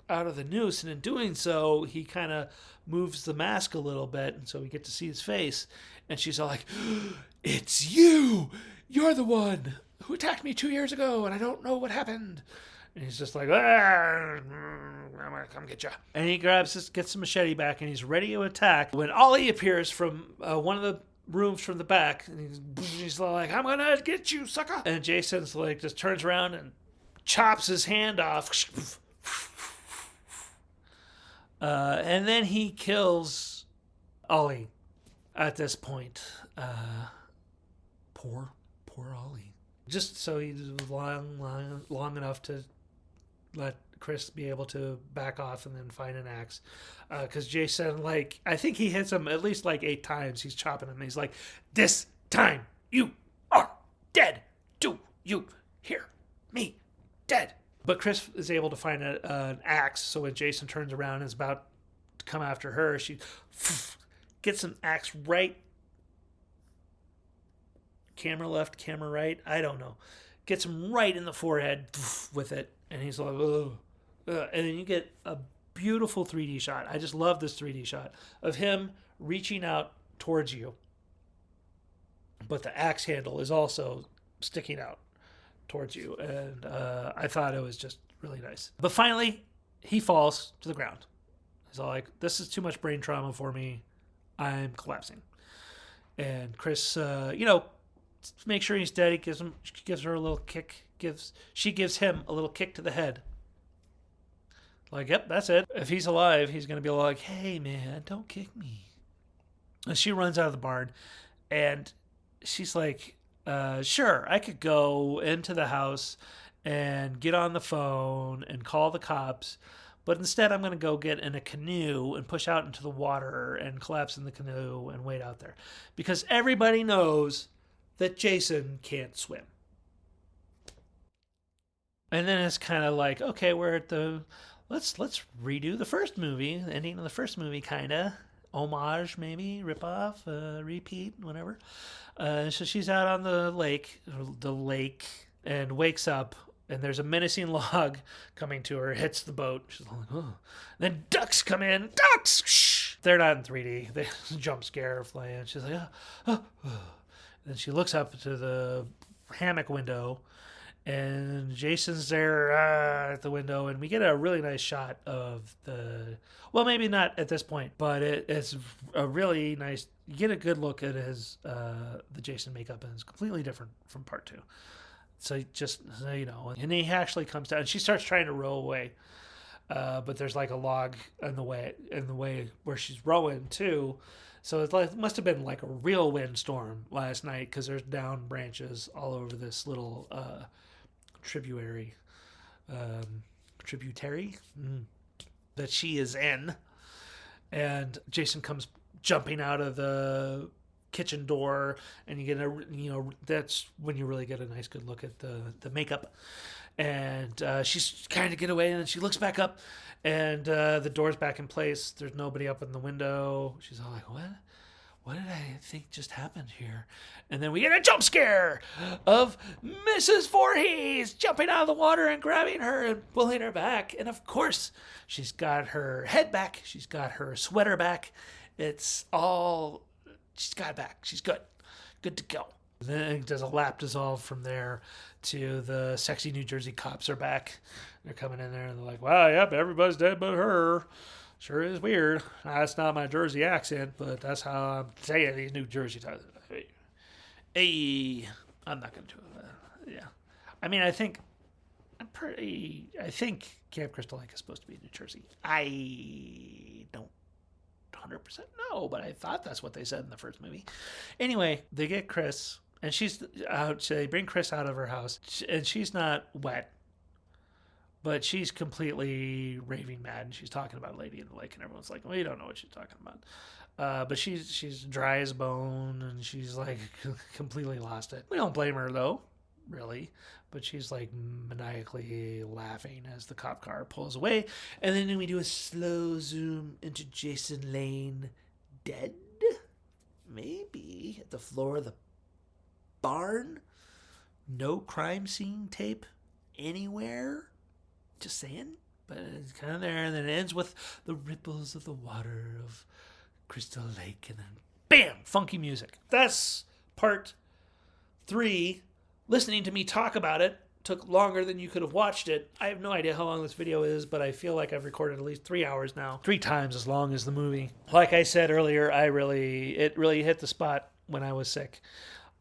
out of the noose, and in doing so, he kind of moves the mask a little bit, and so we get to see his face. And she's all like, it's you! You're the one who attacked me 2 years ago, and I don't know what happened. And he's just like, I'm going to come get you. And he gets the machete back, and he's ready to attack when Ollie appears from one of the rooms from the back, and he's like, I'm gonna get you, sucker. And Jason's like, just turns around and chops his hand off. And then he kills Ollie at this point. Poor Ollie. Just so he's long enough to let Chris be able to back off and then find an axe. Because Jason, like, I think he hits him at least like 8 times. He's chopping him. And he's like, this time you are dead. Do you hear me? Dead. But Chris is able to find an axe. So when Jason turns around and is about to come after her, she gets an axe right. Camera left, camera right. I don't know. Gets him right in the forehead with it. And he's like, ugh. And then you get a beautiful 3D shot. I just love this 3D shot of him reaching out towards you. But the axe handle is also sticking out towards you. And I thought it was just really nice. But finally, he falls to the ground. He's all like, this is too much brain trauma for me. I'm collapsing. And Chris, make sure he's dead. She gives her a little kick. She gives him a little kick to the head. Like, yep, that's it. If he's alive, he's going to be like, hey, man, don't kick me. And she runs out of the barn, and she's like, sure, I could go into the house and get on the phone and call the cops, but instead I'm going to go get in a canoe and push out into the water and collapse in the canoe and wait out there. Because everybody knows that Jason can't swim. And then it's kind of like, okay, we're at the... Let's redo the first movie, the ending of the first movie, kind of. Homage, maybe, rip-off, repeat, whatever. So she's out on the lake, and wakes up, and there's a menacing log coming to her, hits the boat. She's like, oh. Then ducks come in. Ducks! Shh! They're not in 3D. They jump scare flying. She's like, oh. Then she looks up to the hammock window, and Jason's there at the window, and we get a really nice shot of the... Well, maybe not at this point, but it's a really nice... You get a good look at his the Jason makeup, and it's completely different from part 2. So just so you know, and he actually comes down, and she starts trying to row away, but there's like a log in the way where she's rowing too. So it must have been like a real windstorm last night, because there's down branches all over this little tributary that she is in. And Jason comes jumping out of the kitchen door, and you get that's when you really get a nice good look at the makeup. And she's trying to get away, and then she looks back up, and the door's back in place. There's nobody up in the window. She's all like, what did I think just happened here? And then we get a jump scare of Mrs. Voorhees jumping out of the water and grabbing her and pulling her back. And of course, she's got her head back. She's got her sweater back. She's got it back. She's good. Good to go. Then it does a lap dissolve from there to the sexy New Jersey cops are back. They're coming in there and they're like, wow, yep, everybody's dead but her. Sure is weird. That's not my Jersey accent, but that's how I'm saying these New Jersey times. Hey, I'm not going to do it. Yeah. I mean, I think Camp Crystal Lake is supposed to be in New Jersey. I don't 100% know, but I thought that's what they said in the first movie. Anyway, they get Chris, and she's out. They bring Chris out of her house, and she's not wet, but she's completely raving mad, and she's talking about Lady in the Lake, and everyone's like, well, you don't know what she's talking about. But she's dry as a bone, and she's like completely lost it. We don't blame her, though, really. But she's like maniacally laughing as the cop car pulls away. And then we do a slow zoom into Jason Lane dead? Maybe at the floor of the barn? No crime scene tape anywhere? Just saying. But it's kind of there. And then it ends with the ripples of the water of Crystal Lake. And then bam! Funky music. That's part 3. Listening to me talk about it took longer than you could have watched it. I have no idea how long this video is, but I feel like I've recorded at least 3 hours now. 3 times as long as the movie. Like I said earlier, it really hit the spot when I was sick.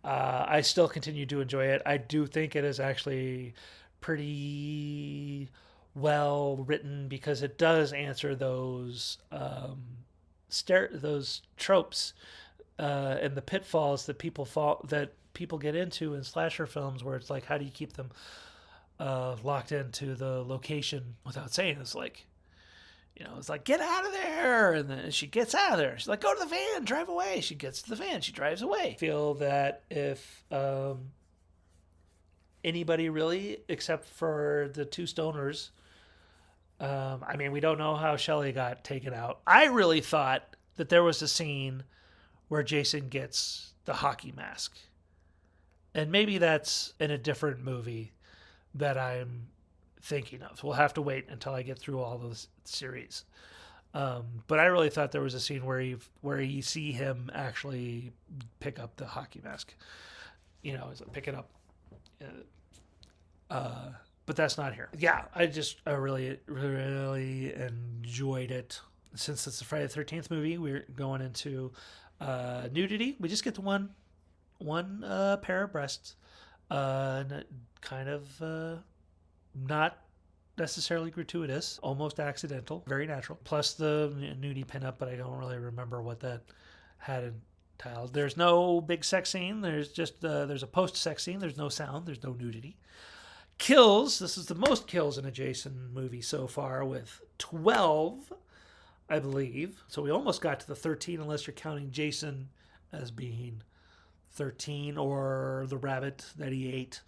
I still continue to enjoy it. I do think it is actually pretty well written, because it does answer those those tropes and the pitfalls that people get into in slasher films, where it's like, how do you keep them locked into the location without saying it's like, it's like, get out of there. And then she gets out of there. She's like, go to the van, drive away. She gets to the van, she drives away. I feel that if anybody really, except for the 2 stoners, I mean, we don't know how Shelley got taken out. I really thought that there was a scene where Jason gets the hockey mask. And maybe that's in a different movie that I'm thinking of. We'll have to wait until I get through all those series. But I really thought there was a scene where you see him actually pick up the hockey mask. He's like, pick it up. But that's not here. Yeah, I really enjoyed it. Since it's a Friday the 13th movie, we're going into nudity. We just get the one pair of breasts, kind of not necessarily gratuitous, almost accidental, very natural. Plus the nudie pinup, but I don't really remember what that had entailed. There's no big sex scene. There's just there's a post-sex scene. There's no sound. There's no nudity. Kills. This is the most kills in a Jason movie so far, with 12, I believe. So we almost got to the 13, unless you're counting Jason as being 13, or the rabbit that he ate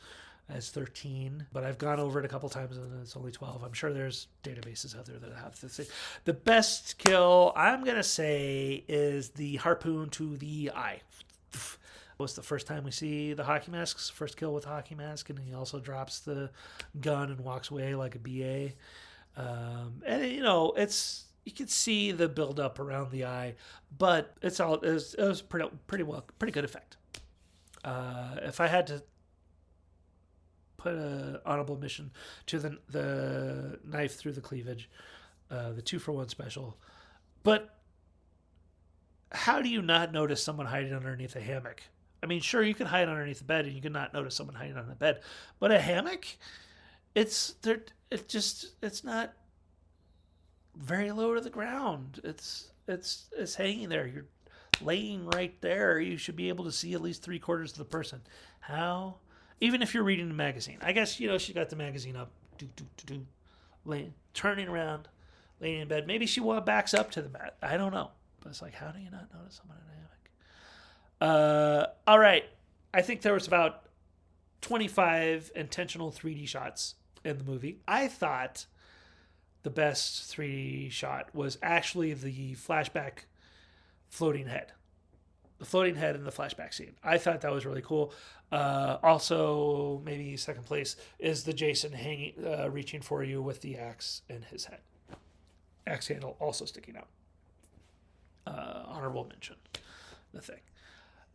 as 13. But I've gone over it a couple times and it's only 12. I'm sure there's databases out there that have this. The best kill, I'm going to say, is the harpoon to the eye. Was the first time we see the hockey mask's first kill with hockey mask, and he also drops the gun and walks away like a BA. And it's, you can see the build up around the eye, but it was pretty good effect. If I had to put an honorable mention to the knife through the cleavage, the 2-for-1 special, but how do you not notice someone hiding underneath a hammock? I mean, sure, you can hide underneath the bed and you can not notice someone hiding on the bed, but a hammock, it's not very low to the ground. It's hanging there. You're laying right there. You should be able to see at least 3/4 of the person. How? Even if you're reading the magazine. I guess, she got the magazine up, turning around, laying in bed. Maybe she backs up to the mat. I don't know. But it's like, how do you not notice someone in a hammock? All right. I think there was about 25 intentional 3D shots in the movie. I thought the best 3D shot was actually the flashback floating head. The floating head in the flashback scene. I thought that was really cool. Also, maybe second place is the Jason reaching for you with the axe in his head. Axe handle also sticking out. Honorable mention. The thing.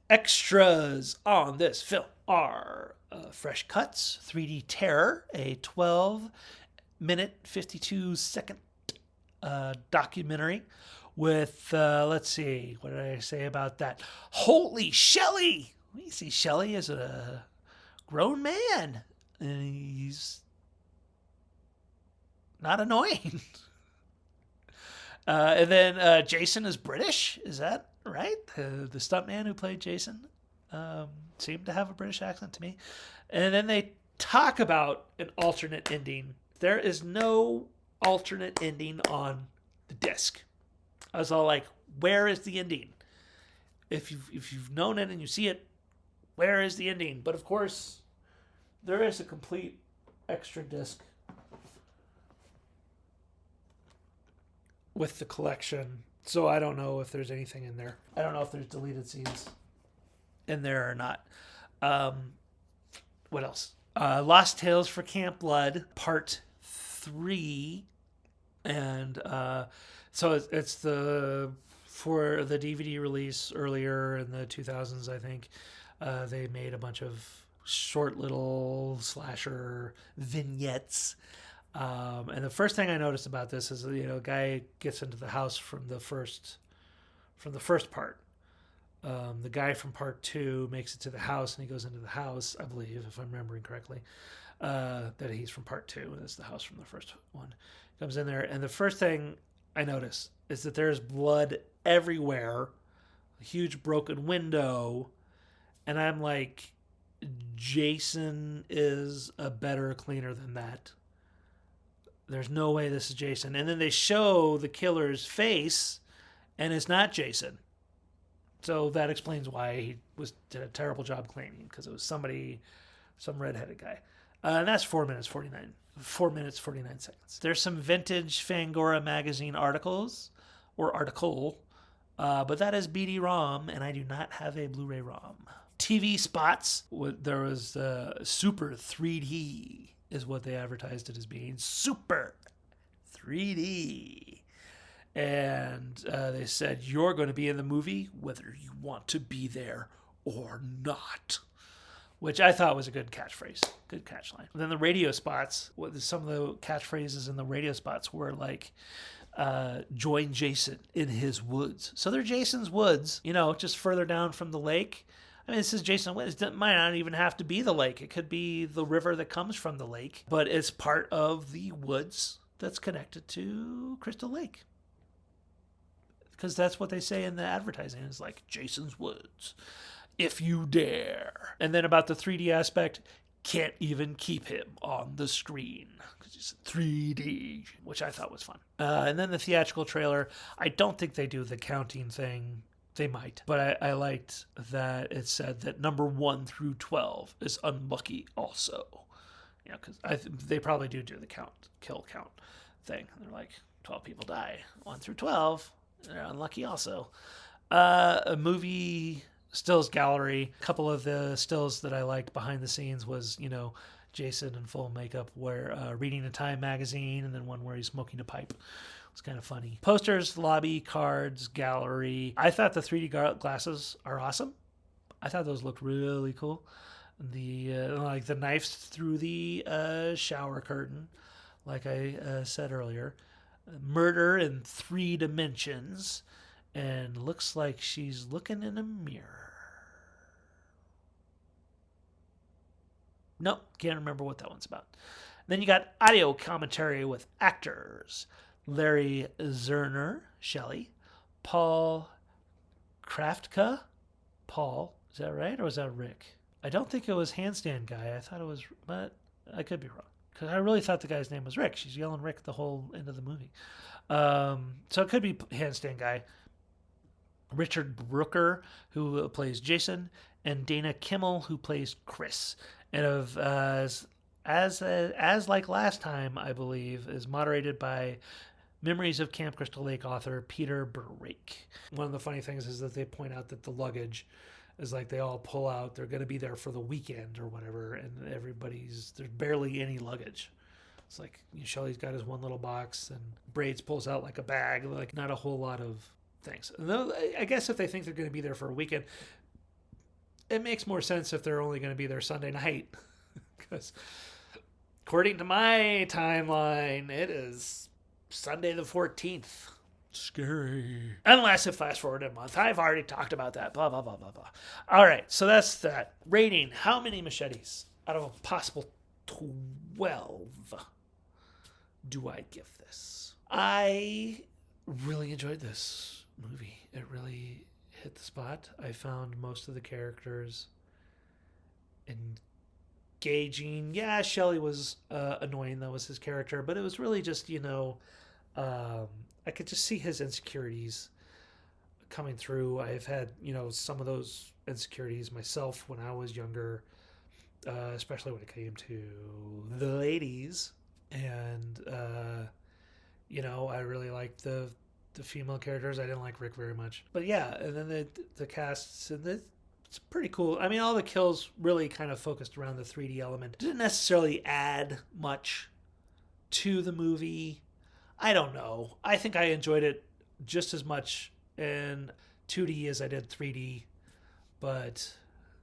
Extras on this film are fresh cuts, 3D Terror, a 12-minute, 52-second documentary with, let's see, what did I say about that? Holy Shelley! We see Shelley as a grown man, and he's not annoying. And then Jason is British, is that right? The stuntman who played Jason seemed to have a British accent to me. And then they talk about an alternate ending. There is no alternate ending on the disc. I was all like, where is the ending? If you've known it and you see it, where is the ending? But of course, there is a complete extra disc with the collection. So I don't know if there's anything in there. I don't know if there's deleted scenes in there or not. What else? Lost Tales for Camp Blood, Part 3. And so it's for the DVD release earlier in the 2000s, I think. They made a bunch of short little slasher vignettes. And the first thing I noticed about this is, a guy gets into the house from the first part. The guy from Part 2 makes it to the house, and he goes into the house, I believe, if I'm remembering correctly, that he's from Part 2, and it's the house from the first one. Comes in there, and the first thing I notice is that there's blood everywhere, a huge broken window, and I'm like, Jason is a better cleaner than that. There's no way this is Jason. And then they show the killer's face, and it's not Jason. So that explains why he did a terrible job cleaning, because it was some redheaded guy. And that's 4 minutes 49 seconds. There's some vintage Fangora magazine article, but that is BD-ROM, and I do not have a Blu-ray ROM. TV spots. There was Super 3D is what they advertised it as being. Super 3D. And they said, you're going to be in the movie whether you want to be there or not. which I thought was a good catchphrase, good catchline. And then the radio spots, some of the catchphrases in the radio spots were like, join Jason in his woods. So they're Jason's woods, just further down from the lake. I mean, this is Jason Woods. It might not even have to be the lake. It could be the river that comes from the lake, but it's part of the woods that's connected to Crystal Lake. Because that's what they say in the advertising. It's like, Jason's Woods, if you dare. And then about the 3D aspect, can't even keep him on the screen because it's 3D, which I thought was fun. And then the theatrical trailer, I don't think they do the counting thing. They might, but I liked that it said that number 1 through 12 is unlucky also. Because they probably do the kill count thing. They're like, 12 people die. 1 through 12, they're unlucky also. A movie stills gallery. A couple of the stills that I liked behind the scenes was, Jason in full makeup reading a Time magazine, and then one where he's smoking a pipe. It's kind of funny. Posters, lobby, cards, gallery. I thought the 3D glasses are awesome. I thought those looked really cool. The knives through the shower curtain, like I said earlier. Murder in 3 dimensions, and looks like she's looking in a mirror. Nope, can't remember what that one's about. Then you got audio commentary with actors. Larry Zerner, Shelley, Paul Kraftka, Paul, is that right, or was that Rick? I don't think it was Handstand Guy. I thought it was, but I could be wrong, because I really thought the guy's name was Rick. She's yelling Rick the whole end of the movie. So it could be Handstand Guy. Richard Brooker, who plays Jason, and Dana Kimmel, who plays Chris. And as like last time, I believe, is moderated by Memories of Camp Crystal Lake author Peter Berake. One of the funny things is that they point out that the luggage is like they all pull out. They're going to be there for the weekend or whatever, and there's barely any luggage. It's like Shelley's got his one little box, and Braids pulls out like a bag, like not a whole lot of things. Though I guess if they think they're going to be there for a weekend, it makes more sense if they're only going to be there Sunday night, because according to my timeline, it is Sunday the 14th. Scary. Unless it fast forwarded a month. I've already talked about that. Blah, blah, blah, blah, blah. All right, so that's that. Rating. How many machetes out of a possible 12 do I give this? I really enjoyed this movie. It really hit the spot. I found most of the characters engaging. Yeah, Shelley was annoying. That was his character. But it was really just, I could just see his insecurities coming through. I've had, some of those insecurities myself when I was younger, especially when it came to the ladies. And, I really liked the female characters. I didn't like Rick very much. But yeah, and then the casts, and it's pretty cool. I mean, all the kills really kind of focused around the 3D element. Didn't necessarily add much to the movie. I don't know. I think I enjoyed it just as much in 2D as I did 3D, but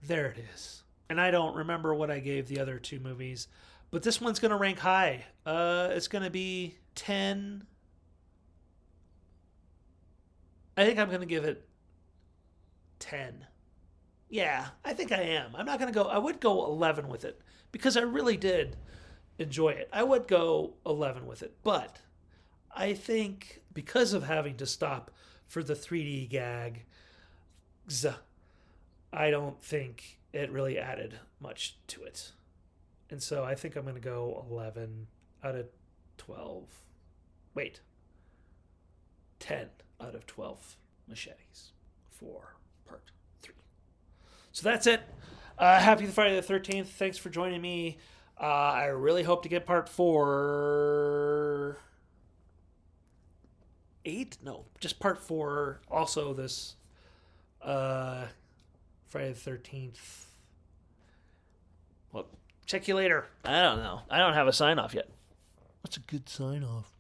there it is. And I don't remember what I gave the other 2 movies, but this one's going to rank high. It's going to be 10. I think I'm going to give it 10. Yeah, I think I am. I'm not going to go, I would go 11 with it because I really did enjoy it. I would go 11 with it, but I think because of having to stop for the 3D gag, I don't think it really added much to it. And so I think I'm going to go 11 out of 12. Wait. 10 out of 12 machetes for part 3. So that's it. Happy Friday the 13th. Thanks for joining me. I really hope to get part 4... 8? No, just part 4. Also this Friday the 13th. Well, check you later. I don't know. I don't have a sign off yet. What's a good sign off?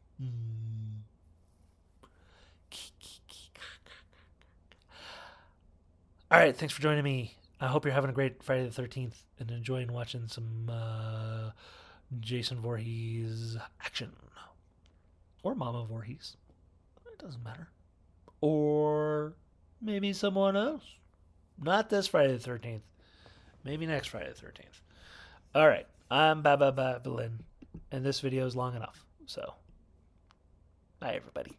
All right, thanks for joining me. I hope you're having a great Friday the 13th and enjoying watching some Jason Voorhees action. Or Mama Voorhees. It doesn't matter. Or maybe someone else. Not this Friday the 13th. Maybe next Friday the 13th. All right. I'm Baba Babylin, and this video is long enough. So, bye, everybody.